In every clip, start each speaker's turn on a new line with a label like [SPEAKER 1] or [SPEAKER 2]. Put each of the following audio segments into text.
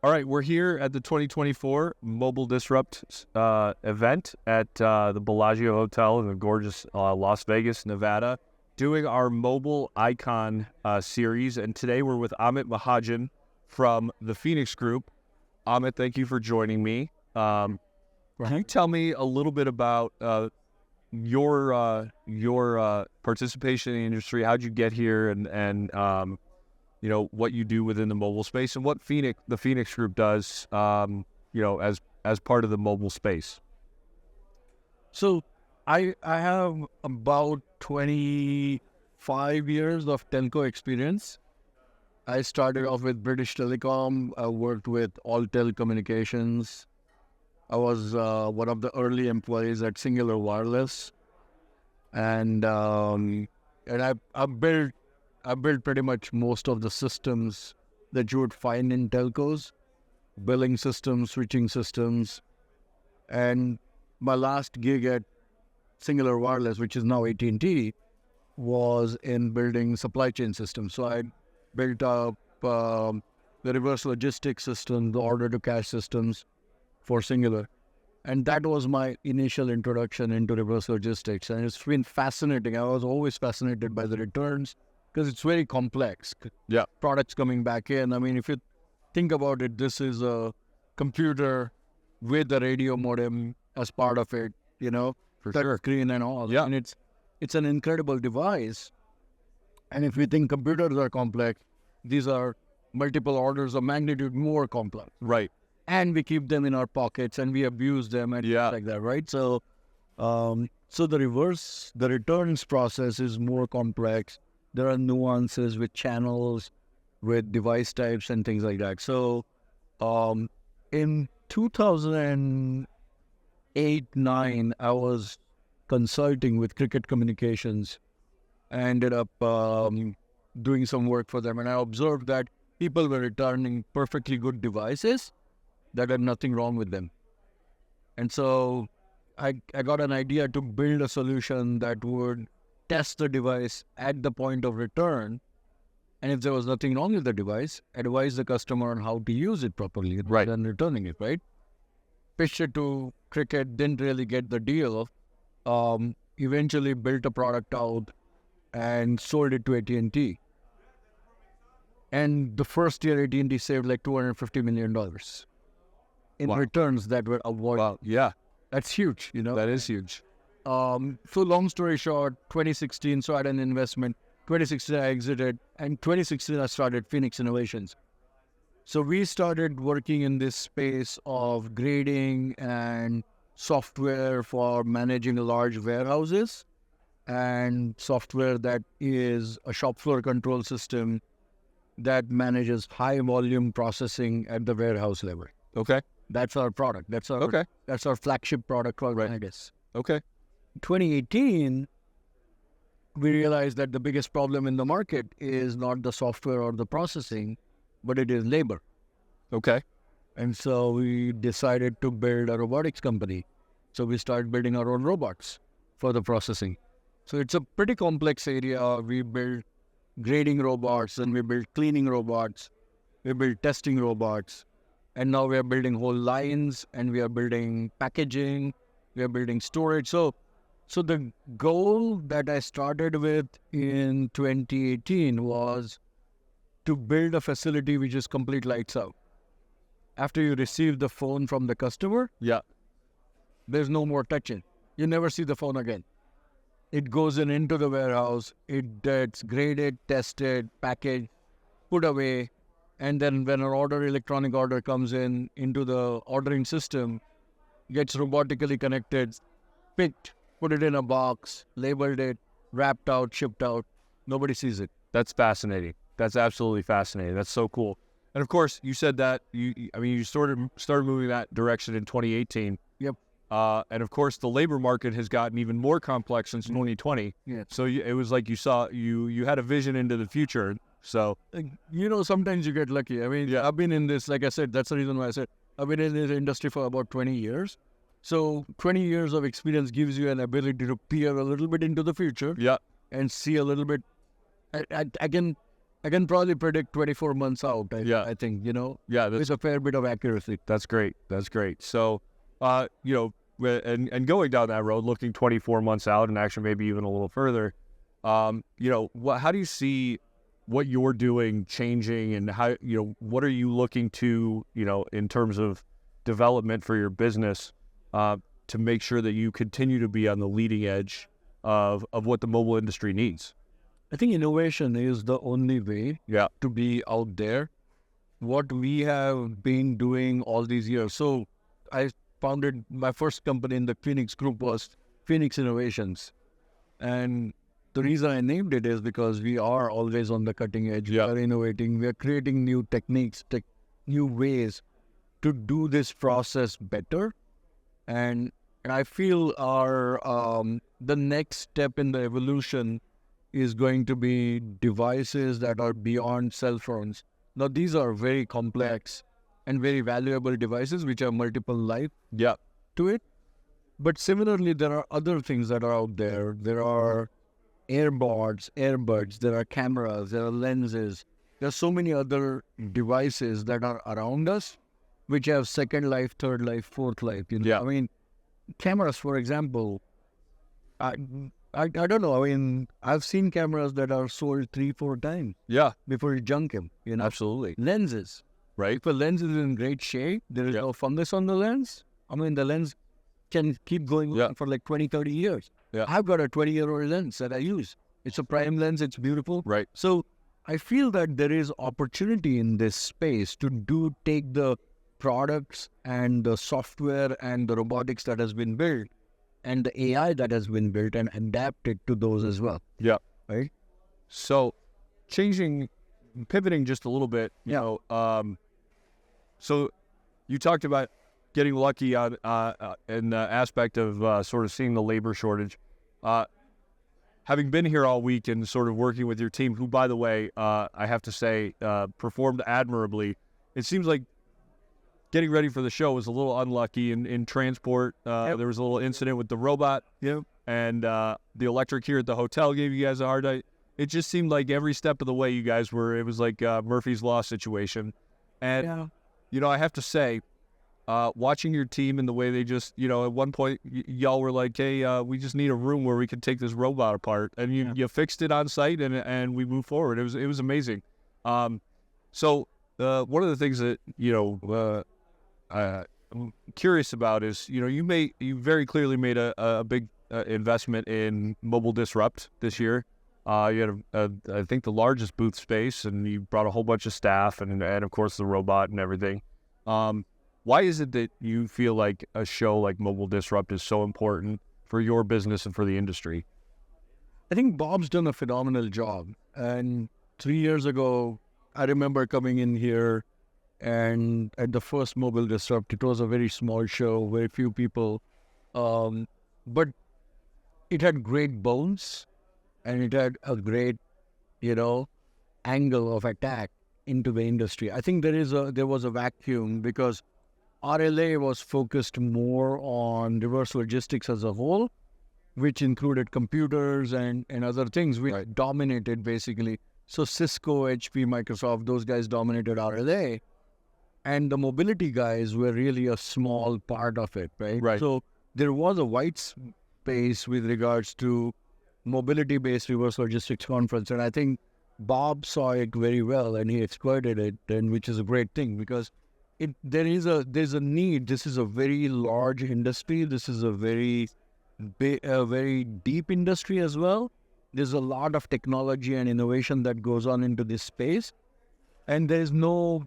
[SPEAKER 1] All right, we're here at the 2024 Mobile Disrupt event at the Bellagio Hotel in the gorgeous Las Vegas, Nevada, doing our Mobile Icon series. And today we're with Amit Mahajan from the Phoenix Group. Amit, thank you for joining me. Can you tell me a little bit about your participation in the industry? How'd you get here, and you know, what you do within the mobile space and what the Phoenix Group does, you know, as part of the mobile space?
[SPEAKER 2] So I have about 25 years of telco experience. I started off with British Telecom. I worked with Alltel Communications. I was one of the early employees at Singular Wireless, and I built pretty much most of the systems that you would find in telcos, billing systems, switching systems. And my last gig at Singular Wireless, which is now AT&T, was in building supply chain systems. So I built up the reverse logistics system, the order-to-cash systems for Singular. And that was my initial introduction into reverse logistics. And it's been fascinating. I was always fascinated by the returns, because it's very complex.
[SPEAKER 1] Yeah.
[SPEAKER 2] Products coming back in. I mean, if you think about it, this is a computer with a radio modem as part of it, you know,
[SPEAKER 1] For
[SPEAKER 2] touch
[SPEAKER 1] sure.
[SPEAKER 2] screen and all.
[SPEAKER 1] Yeah.
[SPEAKER 2] And it's an incredible device. And if we think computers are complex, these are multiple orders of magnitude more complex.
[SPEAKER 1] Right.
[SPEAKER 2] And we keep them in our pockets and we abuse them and things like that, right? So, so the returns process is more complex. There are nuances with channels, with device types and things like that. So in 2008-9, I was consulting with Cricket Communications. I ended up doing some work for them, and I observed that people were returning perfectly good devices that had nothing wrong with them. And so I got an idea to build a solution that would test the device at the point of return, and if there was nothing wrong with the device, advise the customer on how to use it properly rather than returning it, right? Pitched it to Cricket, didn't really get the deal. Eventually built a product out and sold it to AT&T. And the first year, AT&T saved like $250 million in returns that were avoided.
[SPEAKER 1] Wow. Yeah.
[SPEAKER 2] That's huge, you know?
[SPEAKER 1] That is huge.
[SPEAKER 2] So long story short, 2016, so I had an investment. 2016, I exited. And 2016, I started Phoenix Innovations. So we started working in this space of grading and software for managing large warehouses and software that is a shop floor control system that manages high volume processing at the warehouse level.
[SPEAKER 1] Okay.
[SPEAKER 2] That's our product. That's our flagship product called Vegas.
[SPEAKER 1] Okay.
[SPEAKER 2] 2018, we realized that the biggest problem in the market is not the software or the processing, but it is labor.
[SPEAKER 1] Okay.
[SPEAKER 2] And so we decided to build a robotics company. So we started building our own robots for the processing. So it's a pretty complex area. We build grading robots, and we build cleaning robots. We build testing robots. And now we are building whole lines, and we are building packaging. We are building storage. So the goal that I started with in 2018 was to build a facility which is complete lights out. After you receive the phone from the customer, there's no more touching. You never see the phone again. It goes into the warehouse, it gets graded, tested, packaged, put away, and then when an electronic order comes into the ordering system, gets robotically connected, picked, put it in a box, labeled it, wrapped out, shipped out. Nobody sees it.
[SPEAKER 1] That's fascinating. That's absolutely fascinating. That's so cool. And of course, you said that you started moving that direction in 2018.
[SPEAKER 2] Yep.
[SPEAKER 1] And of course, the labor market has gotten even more complex since 2020.
[SPEAKER 2] Yeah.
[SPEAKER 1] So it was like you had a vision into the future. So
[SPEAKER 2] you know, sometimes you get lucky. I mean, I've been in this, like I said, that's the reason why I said I've been in this industry for about 20 years. So 20 years of experience gives you an ability to peer a little bit into the future.
[SPEAKER 1] Yeah.
[SPEAKER 2] And see a little bit. I I can probably predict 24 months out.
[SPEAKER 1] Yeah.
[SPEAKER 2] I think, you know,
[SPEAKER 1] Yeah,
[SPEAKER 2] with a fair bit of accuracy.
[SPEAKER 1] that's great. That's great. So, you know, and going down that road, looking 24 months out, and actually maybe even a little further, you know, how do you see what you're doing changing, and how, you know, what are you looking to, you know, in terms of development for your business, to make sure that you continue to be on the leading edge of what the mobile industry needs?
[SPEAKER 2] I think innovation is the only way
[SPEAKER 1] Yeah.
[SPEAKER 2] to be out there. What we have been doing all these years. So I founded my first company in the Phoenix group was Phoenix Innovations. And the reason I named it is because we are always on the cutting edge.
[SPEAKER 1] Yeah.
[SPEAKER 2] We are innovating. We are creating new techniques, new ways to do this process better. And I feel our the next step in the evolution is going to be devices that are beyond cell phones. Now, these are very complex and very valuable devices which have multiple life
[SPEAKER 1] Yeah.
[SPEAKER 2] to it. But similarly, there are other things that are out there. There are earbuds, there are cameras, there are lenses. There are so many other devices that are around us which have second life, third life, fourth life. You know?
[SPEAKER 1] Yeah.
[SPEAKER 2] I mean, cameras, for example, I don't know. I mean, I've seen cameras that are sold 3-4 times
[SPEAKER 1] Yeah.
[SPEAKER 2] before you junk them. You know,
[SPEAKER 1] Absolutely.
[SPEAKER 2] lenses.
[SPEAKER 1] Right.
[SPEAKER 2] If a lens is in great shape, there is
[SPEAKER 1] Yeah.
[SPEAKER 2] no fungus on the lens. I mean, the lens can keep going
[SPEAKER 1] Yeah.
[SPEAKER 2] on for like 20, 30 years.
[SPEAKER 1] Yeah.
[SPEAKER 2] I've got a 20-year-old lens that I use. It's a prime lens. It's beautiful.
[SPEAKER 1] Right.
[SPEAKER 2] So I feel that there is opportunity in this space to take the products and the software and the robotics that has been built and the AI that has been built and adapt it to those as well.
[SPEAKER 1] Yeah.
[SPEAKER 2] Right?
[SPEAKER 1] So, pivoting just a little bit, you
[SPEAKER 2] Yeah.
[SPEAKER 1] know, so you talked about getting lucky on in the aspect of sort of seeing the labor shortage. Having been here all week and sort of working with your team, who, by the way, I have to say, performed admirably. It seems like getting ready for the show was a little unlucky in transport.
[SPEAKER 2] Yep.
[SPEAKER 1] There was a little incident with the robot.
[SPEAKER 2] Yeah.
[SPEAKER 1] And the electric here at the hotel gave you guys a hard time. It just seemed like every step of the way you guys were, it was like Murphy's Law situation. And, you know, I have to say, watching your team and the way they just, you know, at one point, y'all were like, hey, we just need a room where we can take this robot apart. And you fixed it on site, and we moved forward. It was amazing. So one of the things that, you know, I'm curious about is, you know, you very clearly made a big investment in Mobile Disrupt this year. You had I think the largest booth space, and you brought a whole bunch of staff and of course the robot and everything. Why is it that you feel like a show like Mobile Disrupt is so important for your business and for the industry?
[SPEAKER 2] I think Bob's done a phenomenal job. And 3 years ago, I remember coming in here, and at the first Mobile Disrupt, it was a very small show, very few people. But it had great bones, and it had a great, you know, angle of attack into the industry. I think there was a vacuum because RLA was focused more on reverse logistics as a whole, which included computers and other things, which dominated basically. So Cisco, HP, Microsoft, those guys dominated RLA. And the mobility guys were really a small part of it, right?
[SPEAKER 1] Right.
[SPEAKER 2] So there was a white space with regards to mobility-based reverse logistics conference. And I think Bob saw it very well and he exploited it, and which is a great thing because there's a need. This is a very large industry. This is a very deep industry as well. There's a lot of technology and innovation that goes on into this space, and there's no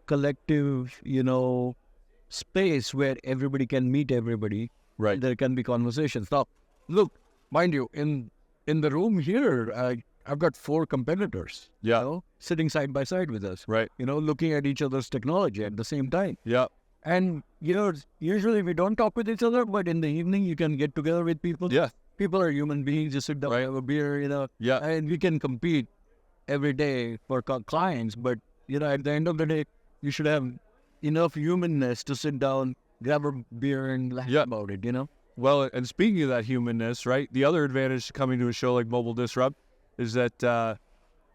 [SPEAKER 2] collective, you know, space where everybody can meet everybody.
[SPEAKER 1] Right.
[SPEAKER 2] There can be conversations. Now, look, mind you, in the room here, I've got 4 competitors.
[SPEAKER 1] Yeah.
[SPEAKER 2] You know, sitting side by side with us.
[SPEAKER 1] Right.
[SPEAKER 2] You know, looking at each other's technology at the same time.
[SPEAKER 1] Yeah.
[SPEAKER 2] And, you know, usually we don't talk with each other, but in the evening you can get together with people.
[SPEAKER 1] Yeah.
[SPEAKER 2] People are human beings. You sit down, have a beer, you know.
[SPEAKER 1] Yeah.
[SPEAKER 2] And we can compete every day for clients. But, you know, at the end of the day, you should have enough humanness to sit down, grab a beer and laugh about it, you know.
[SPEAKER 1] Well, and speaking of that humanness, right, the other advantage to coming to a show like Mobile Disrupt is that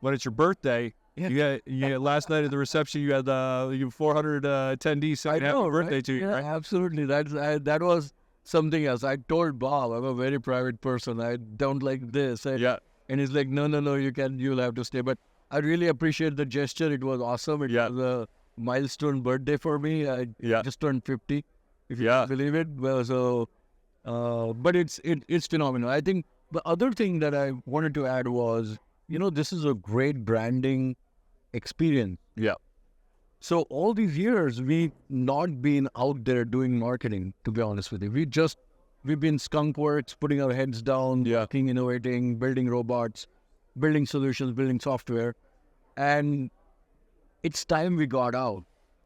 [SPEAKER 1] when it's your birthday, Yeah. Last night at the reception, you had 400 attendees saying happy birthday to you.
[SPEAKER 2] Yeah,
[SPEAKER 1] Right?
[SPEAKER 2] absolutely. That was something else. I told Bob, I'm a very private person. I don't like this.
[SPEAKER 1] Yeah.
[SPEAKER 2] And he's like, no, you'll have to stay. But I really appreciate the gesture. It was awesome. It was a milestone birthday for me. I just turned 50, if you can believe it. Well, so, but it's phenomenal. I think the other thing that I wanted to add was, this is a great branding experience.
[SPEAKER 1] Yeah.
[SPEAKER 2] So all these years, we've not been out there doing marketing, to be honest with you. We've been skunk works, putting our heads down, working, innovating, building robots, building solutions, building software. And it's time we got out.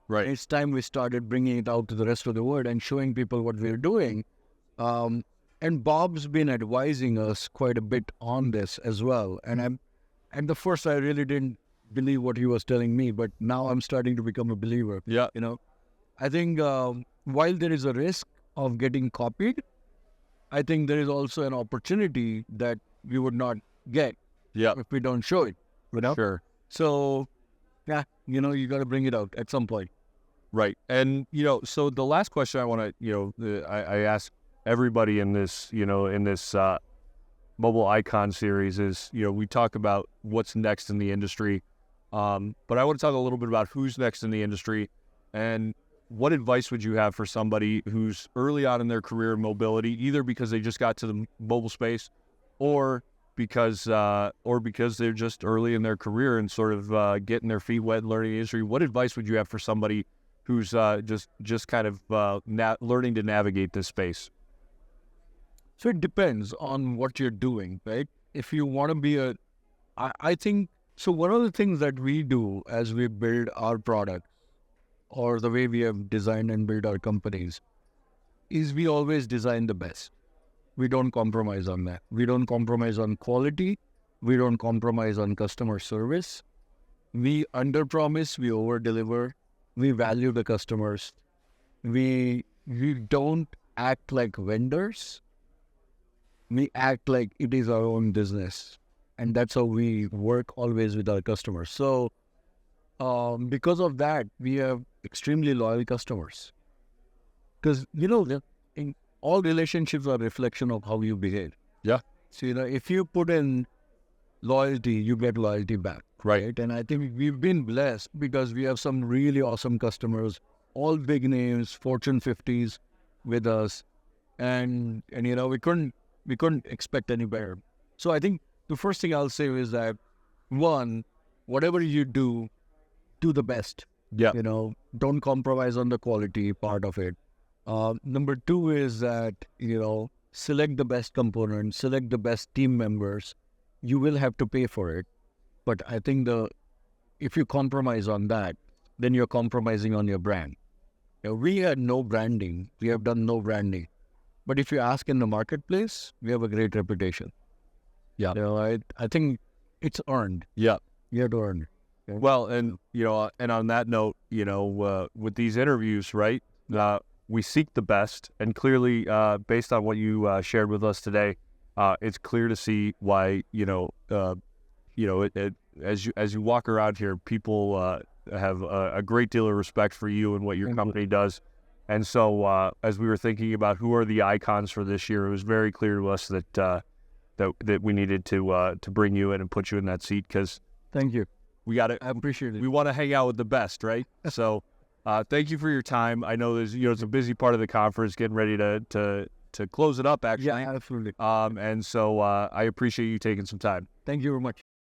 [SPEAKER 1] Right.
[SPEAKER 2] It's time we started bringing it out to the rest of the world and showing people what we're doing. And Bob's been advising us quite a bit on this as well. And the first I really didn't believe what he was telling me, but now I'm starting to become a believer.
[SPEAKER 1] Yeah.
[SPEAKER 2] I think while there is a risk of getting copied, I think there is also an opportunity that we would not get if we don't show it.
[SPEAKER 1] Sure.
[SPEAKER 2] So, you got to bring it out at some point.
[SPEAKER 1] Right. And, so the last question I want to, I ask everybody in this, mobile icon series is, we talk about what's next in the industry. But I want to talk a little bit about who's next in the industry and what advice would you have for somebody who's early on in their career in mobility, either because they just got to the mobile space or because they're just early in their career and sort of getting their feet wet and learning the industry. What advice would you have for somebody who's just kind of learning to navigate this space?
[SPEAKER 2] So it depends on what you're doing, right? If you want to be I think, so one of the things that we do as we build our products or the way we have designed and built our companies is we always design the best. We don't compromise on that. We don't compromise on quality. We don't compromise on customer service. We underpromise, we overdeliver. We value the customers. We don't act like vendors. We act like it is our own business. And that's how we work always with our customers. So because of that, we have extremely loyal customers. Because, in all relationships are a reflection of how you behave.
[SPEAKER 1] Yeah.
[SPEAKER 2] So, if you put in loyalty, you get loyalty back.
[SPEAKER 1] Right.
[SPEAKER 2] And I think we've been blessed because we have some really awesome customers, all big names, Fortune 50s with us. And we couldn't expect any better. So I think the first thing I'll say is that, one, whatever you do the best.
[SPEAKER 1] Yeah.
[SPEAKER 2] Don't compromise on the quality part of it. Number two is that, select the best components, select the best team members. You will have to pay for it. But I think if you compromise on that, then you're compromising on your brand. We had no branding. We have done no branding. But if you ask in the marketplace, we have a great reputation.
[SPEAKER 1] Yeah.
[SPEAKER 2] I think it's earned.
[SPEAKER 1] Yeah.
[SPEAKER 2] You have to earn it. Okay?
[SPEAKER 1] Well, and, and on that note, with these interviews, right, we seek the best. And clearly, based on what you shared with us today, it's clear to see why, as you walk around here, people have a great deal of respect for you and what your company does. And so as we were thinking about who are the icons for this year, it was very clear to us that we needed to bring you in and put you in that seat because
[SPEAKER 2] thank you.
[SPEAKER 1] I appreciate it. We want to hang out with the best, right? So thank you for your time. I know there's it's a busy part of the conference, getting ready to close it up actually.
[SPEAKER 2] Yeah, absolutely.
[SPEAKER 1] And so I appreciate you taking some time.
[SPEAKER 2] Thank you very much.